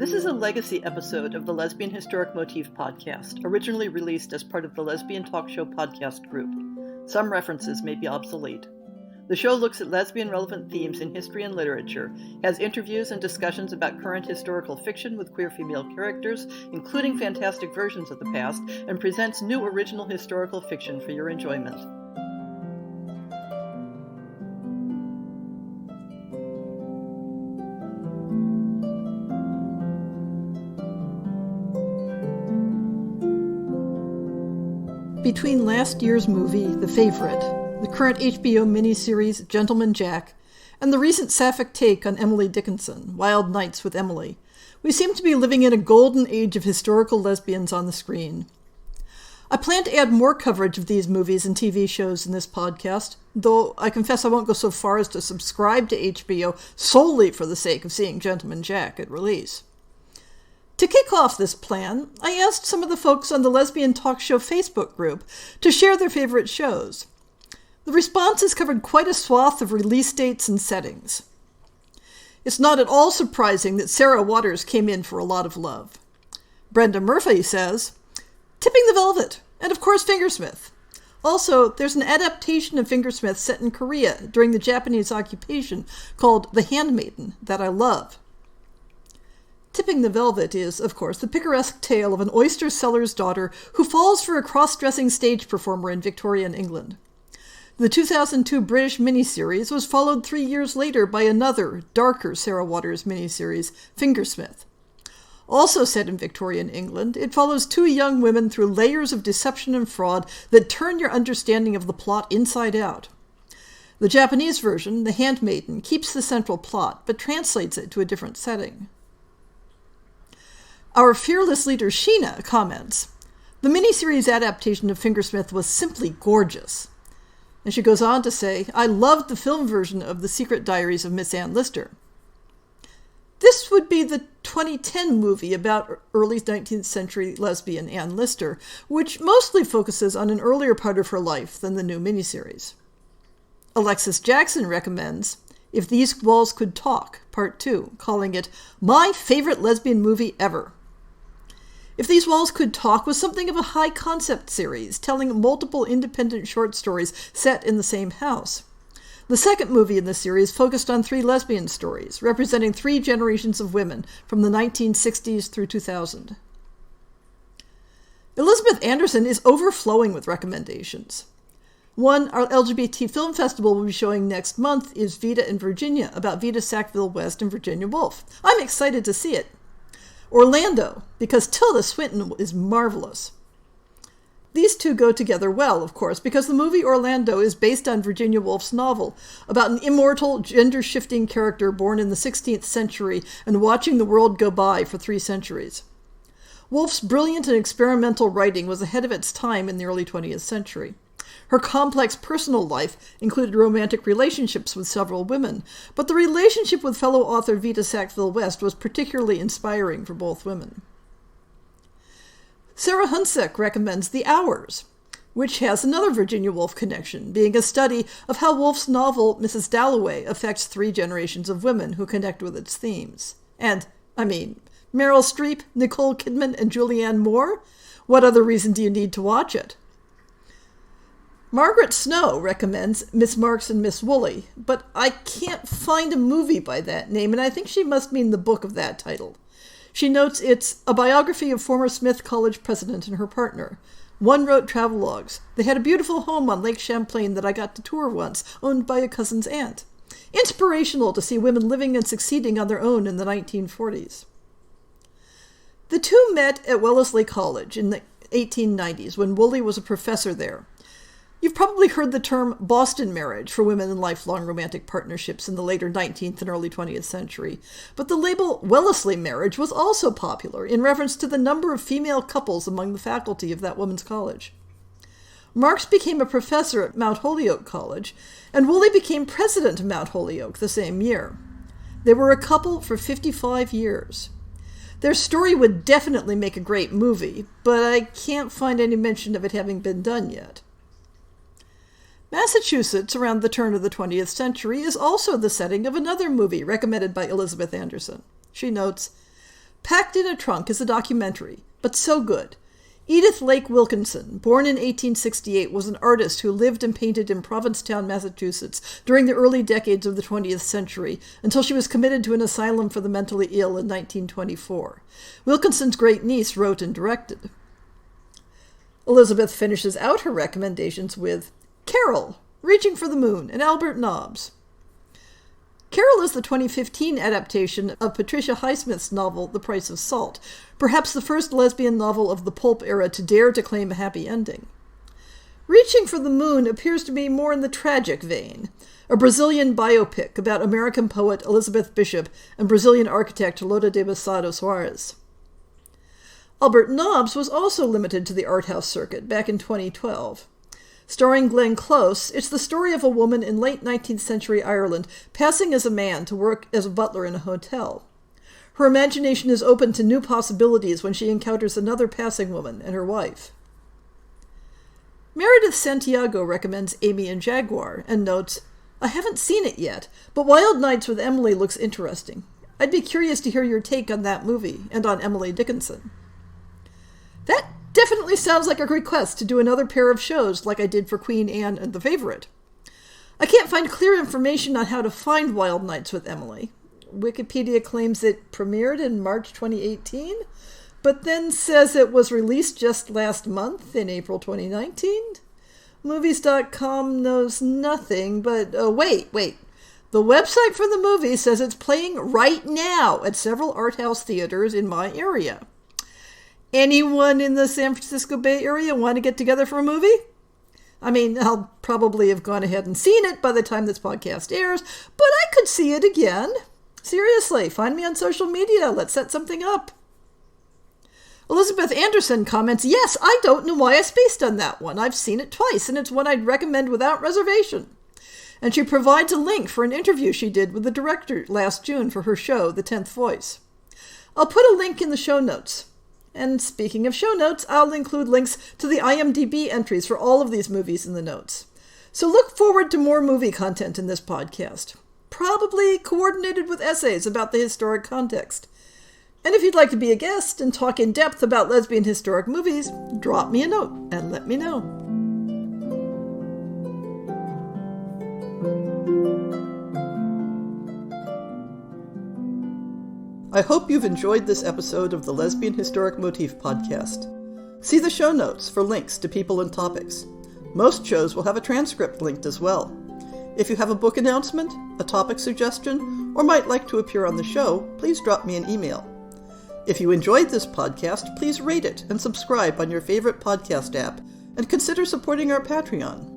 This is a legacy episode of the Lesbian Historic Motif podcast, originally released as part of the Lesbian Talk Show podcast group. Some references may be obsolete. The show looks at lesbian-relevant themes in history and literature, has interviews and discussions about current historical fiction with queer female characters, including fantastic versions of the past, and presents new original historical fiction for your enjoyment. Between last year's movie, The Favorite, the current HBO miniseries Gentleman Jack, and the recent sapphic take on Emily Dickinson, Wild Nights with Emily, we seem to be living in a golden age of historical lesbians on the screen. I plan to add more coverage of these movies and TV shows in this podcast, though I confess I won't go so far as to subscribe to HBO solely for the sake of seeing Gentleman Jack at release. To kick off this plan, I asked some of the folks on the Lesbian Talk Show Facebook group to share their favorite shows. The responses covered quite a swath of release dates and settings. It's not at all surprising that Sarah Waters came in for a lot of love. Brenda Murphy says, Tipping the Velvet, and of course Fingersmith. Also, there's an adaptation of Fingersmith set in Korea during the Japanese occupation called The Handmaiden that I love. Tipping the Velvet is, of course, the picaresque tale of an oyster seller's daughter who falls for a cross-dressing stage performer in Victorian England. The 2002 British miniseries was followed 3 years later by another, darker Sarah Waters miniseries, Fingersmith. Also set in Victorian England, it follows two young women through layers of deception and fraud that turn your understanding of the plot inside out. The Japanese version, The Handmaiden, keeps the central plot, but translates it to a different setting. Our fearless leader Sheena comments, the miniseries adaptation of Fingersmith was simply gorgeous. And she goes on to say, I loved the film version of The Secret Diaries of Miss Anne Lister. This would be the 2010 movie about early 19th century lesbian Anne Lister, which mostly focuses on an earlier part of her life than the new miniseries. Alexis Jackson recommends If These Walls Could Talk, Part 2, calling it my favorite lesbian movie ever. If These Walls Could Talk was something of a high-concept series, telling multiple independent short stories set in the same house. The second movie in the series focused on 3 lesbian stories, representing 3 generations of women from the 1960s through 2000. Elizabeth Anderson is overflowing with recommendations. One our LGBT Film Festival will be showing next month is Vita in Virginia, about Vita Sackville West and Virginia Woolf. I'm excited to see it. Orlando, because Tilda Swinton is marvelous. These two go together well, of course, because the movie Orlando is based on Virginia Woolf's novel about an immortal, gender-shifting character born in the 16th century and watching the world go by for 3 centuries. Woolf's brilliant and experimental writing was ahead of its time in the early 20th century. Her complex personal life included romantic relationships with several women, but the relationship with fellow author Vita Sackville West was particularly inspiring for both women. Sarah Hunsack recommends The Hours, which has another Virginia Woolf connection, being a study of how Woolf's novel Mrs. Dalloway affects 3 generations of women who connect with its themes. And, Meryl Streep, Nicole Kidman, and Julianne Moore? What other reason do you need to watch it? Margaret Snow recommends Miss Marks and Miss Woolley, but I can't find a movie by that name, and I think she must mean the book of that title. She notes it's a biography of former Smith College president and her partner. One wrote travelogues. They had a beautiful home on Lake Champlain that I got to tour once, owned by a cousin's aunt. Inspirational to see women living and succeeding on their own in the 1940s. The two met at Wellesley College in the 1890s when Woolley was a professor there. You've probably heard the term Boston marriage for women in lifelong romantic partnerships in the later 19th and early 20th century, but the label Wellesley marriage was also popular in reference to the number of female couples among the faculty of that woman's college. Marks became a professor at Mount Holyoke College, and Woolley became president of Mount Holyoke the same year. They were a couple for 55 years. Their story would definitely make a great movie, but I can't find any mention of it having been done yet. Massachusetts, around the turn of the 20th century, is also the setting of another movie recommended by Elizabeth Anderson. She notes, Packed in a Trunk is a documentary, but so good. Edith Lake Wilkinson, born in 1868, was an artist who lived and painted in Provincetown, Massachusetts during the early decades of the 20th century until she was committed to an asylum for the mentally ill in 1924. Wilkinson's great niece wrote and directed. Elizabeth finishes out her recommendations with Carol, Reaching for the Moon, and Albert Nobbs. Carol is the 2015 adaptation of Patricia Highsmith's novel The Price of Salt, perhaps the first lesbian novel of the pulp era to dare to claim a happy ending. Reaching for the Moon appears to be more in the tragic vein, a Brazilian biopic about American poet Elizabeth Bishop and Brazilian architect Loda de Massado Soares. Albert Nobbs was also limited to the art house circuit back in 2012. Starring Glenn Close, it's the story of a woman in late 19th century Ireland passing as a man to work as a butler in a hotel. Her imagination is open to new possibilities when she encounters another passing woman and her wife. Meredith Santiago recommends Amy and Jaguar and notes, I haven't seen it yet, but Wild Nights with Emily looks interesting. I'd be curious to hear your take on that movie and on Emily Dickinson. That definitely sounds like a request to do another pair of shows like I did for Queen Anne and The Favorite. I can't find clear information on how to find Wild Nights with Emily. Wikipedia claims it premiered in March 2018, but then says it was released just last month in April 2019. Movies.com knows nothing, but wait. The website for the movie says it's playing right now at several art house theaters in my area. Anyone in the San Francisco Bay Area want to get together for a movie? I mean, I'll probably have gone ahead and seen it by the time this podcast airs, but I could see it again. Seriously, find me on social media. Let's set something up. Elizabeth Anderson comments, yes, I don't know why I spaced on that one. I've seen it twice, and it's one I'd recommend without reservation. And she provides a link for an interview she did with the director last June for her show, The 10th Voice. I'll put a link in the show notes. And speaking of show notes, I'll include links to the IMDb entries for all of these movies in the notes. So look forward to more movie content in this podcast, probably coordinated with essays about the historic context. And if you'd like to be a guest and talk in depth about lesbian historic movies, drop me a note and let me know. I hope you've enjoyed this episode of the Lesbian Historic Motif Podcast. See the show notes for links to people and topics. Most shows will have a transcript linked as well. If you have a book announcement, a topic suggestion, or might like to appear on the show, please drop me an email. If you enjoyed this podcast, please rate it and subscribe on your favorite podcast app, and consider supporting our Patreon.